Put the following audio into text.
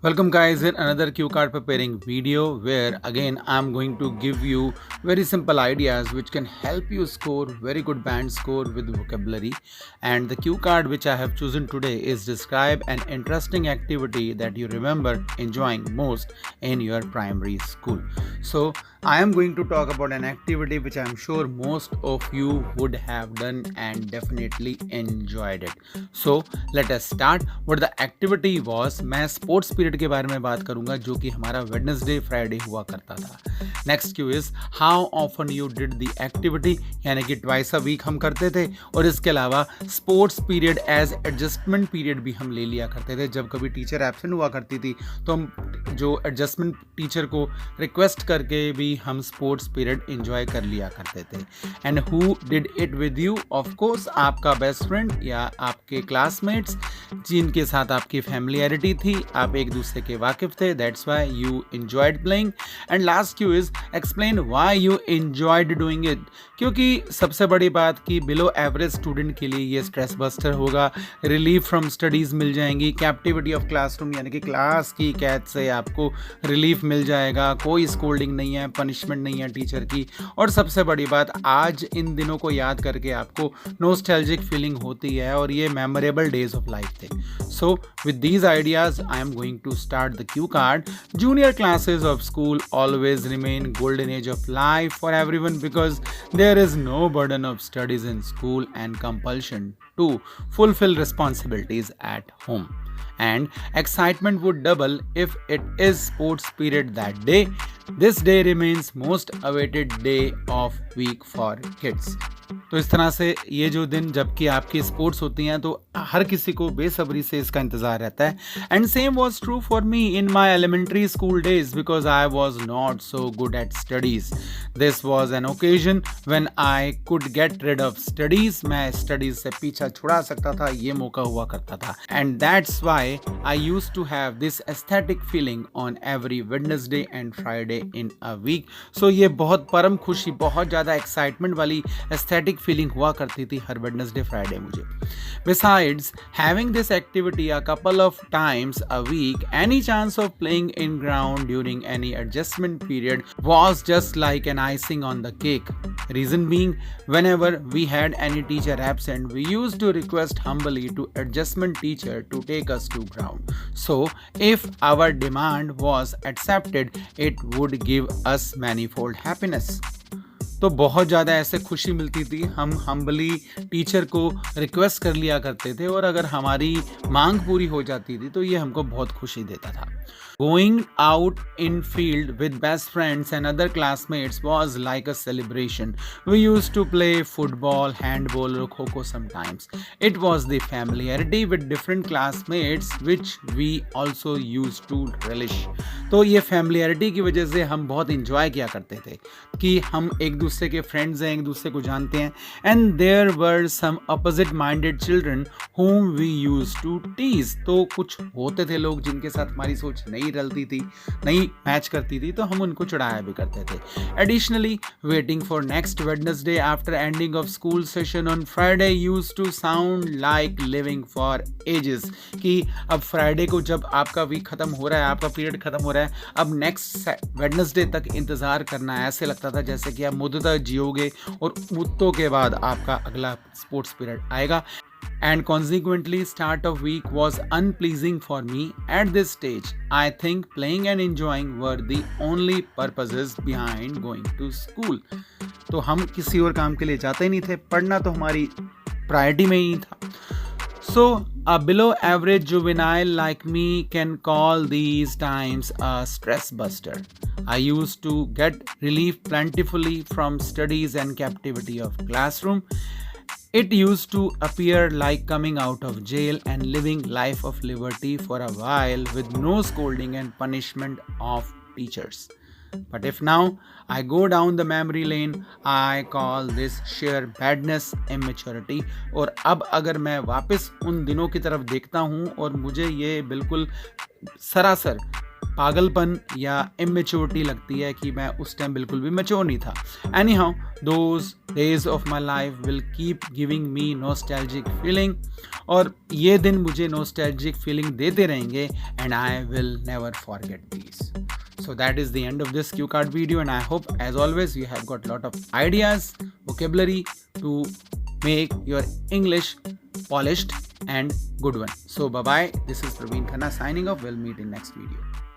Welcome guys in another cue card preparing video where again I'm going to give you very simple ideas which can help you score very good band score with vocabulary. And the cue card which I have chosen today is describe an interesting activity that you remember enjoying most in your primary school. So I am going to talk about an activity which I am sure most of you would have done and definitely enjoyed it. So let us start. What the activity was, मैं sports period के बारे में बात करूंगा जो कि हमारा Wednesday Friday हुआ करता था. Next Q is how often you did the activity, यानी कि ट्वाइस अ वीक हम करते थे. और इसके अलावा sports period as adjustment period भी हम ले लिया करते थे. जब कभी टीचर एब्सेंट हुआ करती थी तो हम जो एडजस्टमेंट टीचर को रिक्वेस्ट करके भी हम स्पोर्ट्स पीरियड एंजॉय कर लिया करते थे. And who did it with you, of course आपका बेस्ट फ्रेंड या आपके क्लासमेट्स जिनके साथ आपकी फैमिलियरिटी थी, आप एक दूसरे के वाकिफ थे, that's why you enjoyed playing. And last Q is explain why you enjoyed doing it, क्योंकि सबसे बड़ी बात कि बिलो एवरेज स्टूडेंट के लिए ये स्ट्रेस बस्टर होगा, रिलीफ फ्रॉम स्टडीज़ मिल जाएंगी, कैप्टिविटी ऑफ क्लासरूम यानी कि क्लास की कैद से आपको रिलीफ मिल जाएगा, कोई स्कोल्डिंग नहीं है, पनिशमेंट नहीं है टीचर की. और सबसे बड़ी बात, आज इन दिनों को याद करके आपको नोस्टैल्जिक फीलिंग होती है और ये मेमोरेबल डेज ऑफ लाइफ थे. So with these ideas I am going to start the cue card. Junior classes of school always remain golden age of life for everyone because there is no burden of studies in school and compulsion to fulfill responsibilities at home. And excitement would double if it is sports period that day. This day remains most awaited day of week for kids. तो इस तरह से ये जो दिन जबकि आपकी sports होती हैं तो हर किसी को बेसब्री से इसका इंतज़ार रहता है. And same was true for me in my elementary school days because I was not so good at studies. This was an occasion when I could get rid of studies. मैं स्टडीज़ से पीछा छुड़ा सकता था, ये मौका हुआ करता था. And that's why I use to have this aesthetic feeling on every Wednesday and Friday in a week. So ये बहुत परम खुशी, बहुत ज़्यादा एक्साइटमेंट वाली एस्थेटिक फीलिंग हुआ करती थी हर वेडनेसडे फ्राइडे मुझे. Besides having this activity a couple of times a week, any chance of playing in ground during any adjustment period was just like an icing on the cake. Reason being, whenever we had any teacher absent, we used to request humbly to adjustment teacher to take us to ground. So if our demand was accepted, it would give us manifold happiness. तो बहुत ज़्यादा ऐसे खुशी मिलती थी, हम humbly teacher को request कर लिया करते थे और अगर हमारी मांग पूरी हो जाती थी तो ये हमको बहुत खुशी देता था. Going out in field with best friends and other classmates was like a celebration. We used to play football, handball or kho-kho sometimes. It was the familiarity with different classmates which we also used to relish. तो ये familiarity की वजह से हम बहुत enjoy किया करते थे कि हम एक दूसरे के friends हैं, एक दूसरे को जानते हैं. And there were some opposite minded children whom we used to tease. तो कुछ होते थे लोग जिनके साथ हमारी सोच नहीं रलती थी, नहीं मैच करती थी, तो हम उनको चढ़ाया भी करते थे. Additionally waiting for next Wednesday after ending of school session on Friday used to sound like living for ages. कि अब फ्राइडे को जब आपका वीक खत्म हो रहा है, आपका पीरियड खत्म हो रहा है, अब नेक्स्ट वेडनेसडे तक इंतज़ार करना ऐसे लगता था जैसे कि आप मुद्दत जियोगे और मुद्दों के बाद आपका अगला स्पोर्ट्स पीरियड आएगा. And consequently start of week was unpleasing for me at this stage. I think playing and enjoying were the only purposes behind going to school. तो हम किसी और काम के लिए जाते ही नहीं थे, पढ़ना तो हमारी प्रायोरिटी में ही था. So a below average juvenile like me can call these times a stress buster. I used to get relief plentifully from studies and captivity of classroom. It used to appear like coming out of jail and living life of liberty for a while with no scolding and punishment of teachers. But if now I go down the memory lane, I call this sheer badness immaturity. और अब अगर मैं वापस उन दिनों की तरफ देखता हूँ और मुझे ये बिल्कुल सरासर पागलपन या इमेच्योरिटी लगती है कि मैं उस टाइम बिल्कुल भी मैच्योर नहीं था. Any how those days of my life will keep giving me nostalgic feeling, और ये दिन मुझे नॉस्टैल्जिक फीलिंग देते रहेंगे and I will never forget these. So that is the end of this cue card video, and I hope as always you have got lot of ideas, vocabulary to make your English polished and good one. So bye bye, this is Praveen Khanna signing off. We'll meet in next video.